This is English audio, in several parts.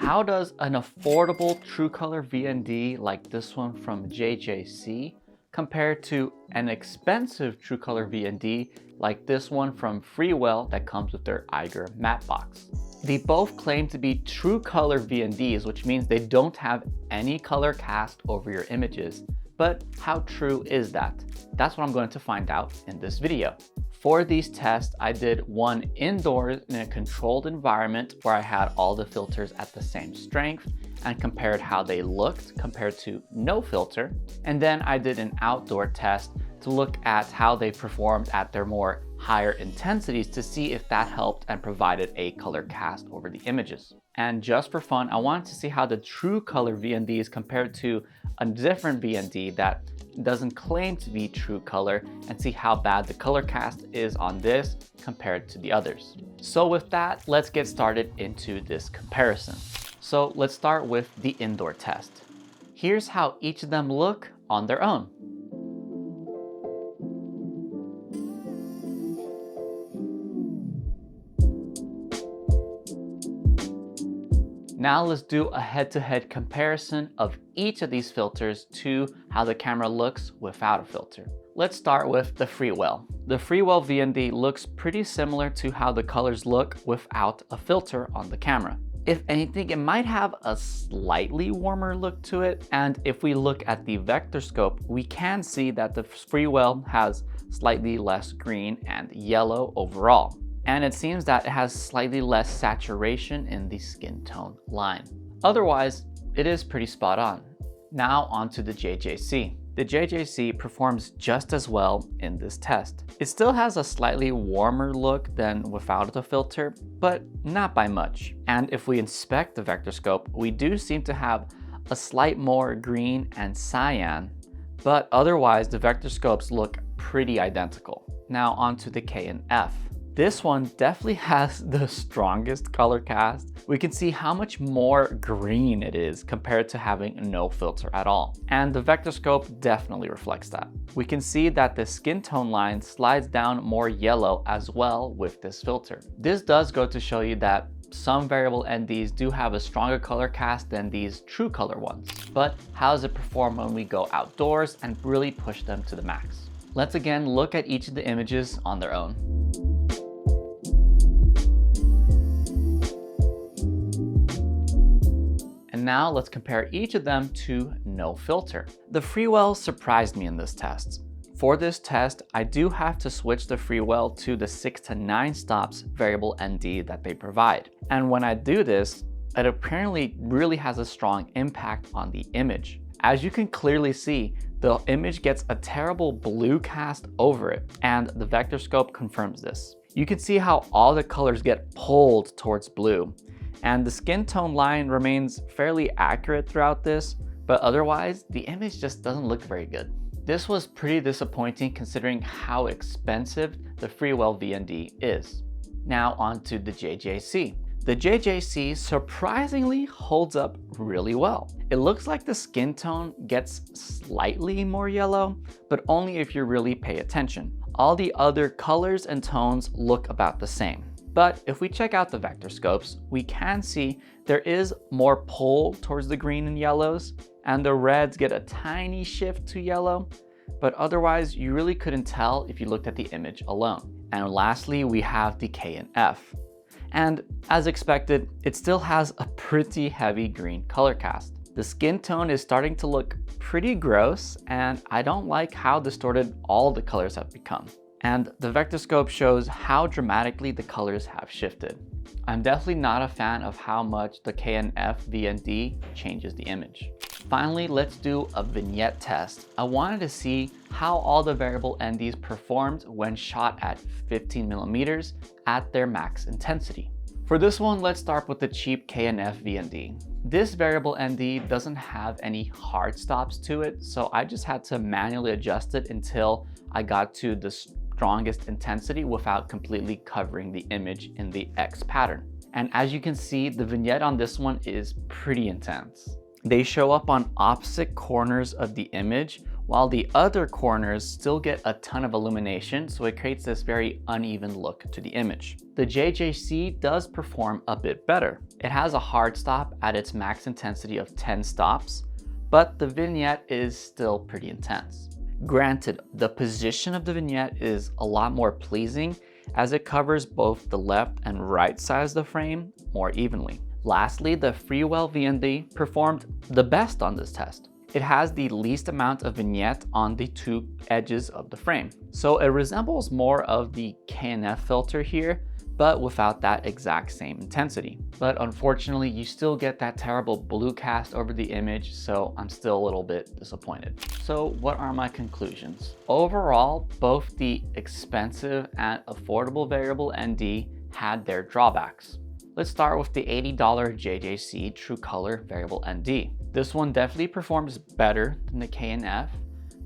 How does an affordable true color VND like this one from JJC compare to an expensive true color VND like this one from Freewell that comes with their Eiger Matte Box? They both claim to be true color VNDs, which means they don't have any color cast over your images. But how true is that? That's what I'm going to find out in this video. For these tests, I did one indoors in a controlled environment where I had all the filters at the same strength and compared how they looked compared to no filter. And then I did an outdoor test to look at how they performed at their more higher intensities to see if that helped and provided a color cast over the images. And just for fun, I wanted to see how the true color VNDs compared to a different VND that doesn't claim to be true color and see how bad the color cast is on this compared to the others. So with that, let's get started into this comparison. So let's start with the indoor test. Here's how each of them look on their own. Now let's do a head-to-head comparison of each of these filters to how the camera looks without a filter. Let's start with the Freewell. The Freewell VND looks pretty similar to how the colors look without a filter on the camera. If anything, it might have a slightly warmer look to it. And if we look at the vectorscope, we can see that the Freewell has slightly less green and yellow overall. And it seems that it has slightly less saturation in the skin tone line. Otherwise, it is pretty spot on. Now onto the JJC. The JJC performs just as well in this test. It still has a slightly warmer look than without the filter, but not by much. And if we inspect the vectorscope, we do seem to have a slight more green and cyan, but otherwise the vectorscopes look pretty identical. Now onto the K and F. This one definitely has the strongest color cast. We can see how much more green it is compared to having no filter at all. And the vectorscope definitely reflects that. We can see that the skin tone line slides down more yellow as well with this filter. This does go to show you that some variable NDs do have a stronger color cast than these true color ones. But how does it perform when we go outdoors and really push them to the max? Let's again look at each of the images on their own. And now let's compare each of them to no filter. The Freewell surprised me in this test. For this test, I do have to switch the Freewell to the 6 to 9 stops variable ND that they provide. And when I do this, it apparently really has a strong impact on the image. As you can clearly see, the image gets a terrible blue cast over it, and the vectorscope confirms this. You can see how all the colors get pulled towards blue. And the skin tone line remains fairly accurate throughout this, but otherwise, the image just doesn't look very good. This was pretty disappointing considering how expensive the Freewell VND is. Now onto the JJC. The JJC surprisingly holds up really well. It looks like the skin tone gets slightly more yellow, but only if you really pay attention. All the other colors and tones look about the same. But if we check out the vectorscopes, we can see there is more pull towards the green and yellows, and the reds get a tiny shift to yellow, but otherwise you really couldn't tell if you looked at the image alone. And lastly, we have the K and F. And as expected, it still has a pretty heavy green color cast. The skin tone is starting to look pretty gross, and I don't like how distorted all the colors have become. And the vectorscope shows how dramatically the colors have shifted. I'm definitely not a fan of how much the K and F VND changes the image. Finally, let's do a vignette test. I wanted to see how all the variable NDs performed when shot at 15mm at their max intensity. For this one, let's start with the cheap K and F VND. This variable ND doesn't have any hard stops to it, so I just had to manually adjust it until I got to the strongest intensity without completely covering the image in the X pattern. And as you can see, the vignette on this one is pretty intense. They show up on opposite corners of the image, while the other corners still get a ton of illumination, so it creates this very uneven look to the image. The JJC does perform a bit better. It has a hard stop at its max intensity of 10 stops, but the vignette is still pretty intense. Granted, the position of the vignette is a lot more pleasing as it covers both the left and right sides of the frame more evenly. Lastly, the Freewell VND performed the best on this test. It has the least amount of vignette on the two edges of the frame. So it resembles more of the KNF filter here, but without that exact same intensity. But unfortunately, you still get that terrible blue cast over the image, so I'm still a little bit disappointed. So what are my conclusions? Overall, both the expensive and affordable variable ND had their drawbacks. Let's start with the $80 JJC True Color Variable ND. This one definitely performs better than the KNF,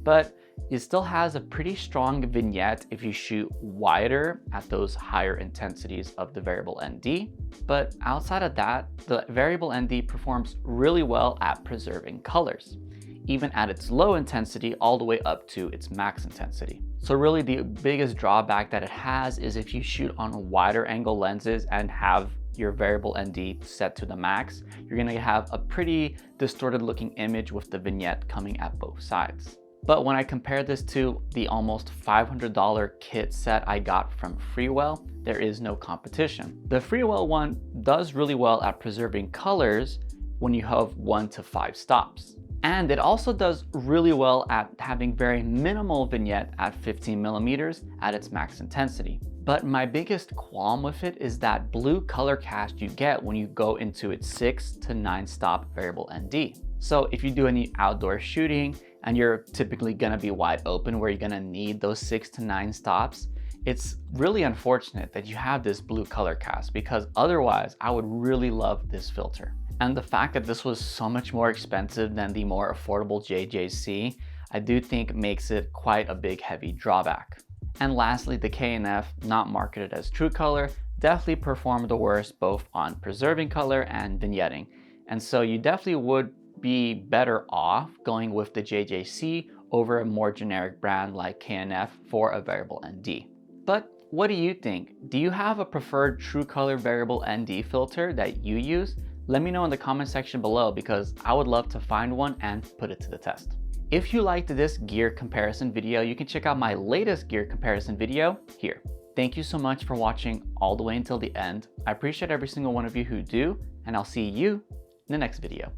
but it still has a pretty strong vignette if you shoot wider at those higher intensities of the variable ND. But outside of that, the variable ND performs really well at preserving colors, even at its low intensity all the way up to its max intensity. So really the biggest drawback that it has is if you shoot on wider angle lenses and have your variable ND set to the max, you're gonna have a pretty distorted looking image with the vignette coming at both sides. But when I compare this to the almost $500 kit set I got from Freewell, there is no competition. The Freewell one does really well at preserving colors when you have 1 to 5 stops. And it also does really well at having very minimal vignette at 15 millimeters at its max intensity. But my biggest qualm with it is that blue color cast you get when you go into its 6 to 9 stop variable ND. So if you do any outdoor shooting and you're typically gonna be wide open where you're gonna need those 6 to 9 stops, it's really unfortunate that you have this blue color cast, because otherwise I would really love this filter. And the fact that this was so much more expensive than the more affordable JJC, I do think makes it quite a big heavy drawback. And lastly, the KNF, not marketed as True Color, definitely performed the worst both on preserving color and vignetting. And so you definitely would be better off going with the JJC over a more generic brand like KNF for a variable ND. But what do you think? Do you have a preferred True Color variable ND filter that you use? Let me know in the comment section below, because I would love to find one and put it to the test. If you liked this gear comparison video, you can check out my latest gear comparison video here. Thank you so much for watching all the way until the end. I appreciate every single one of you who do, and I'll see you in the next video.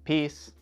Peace.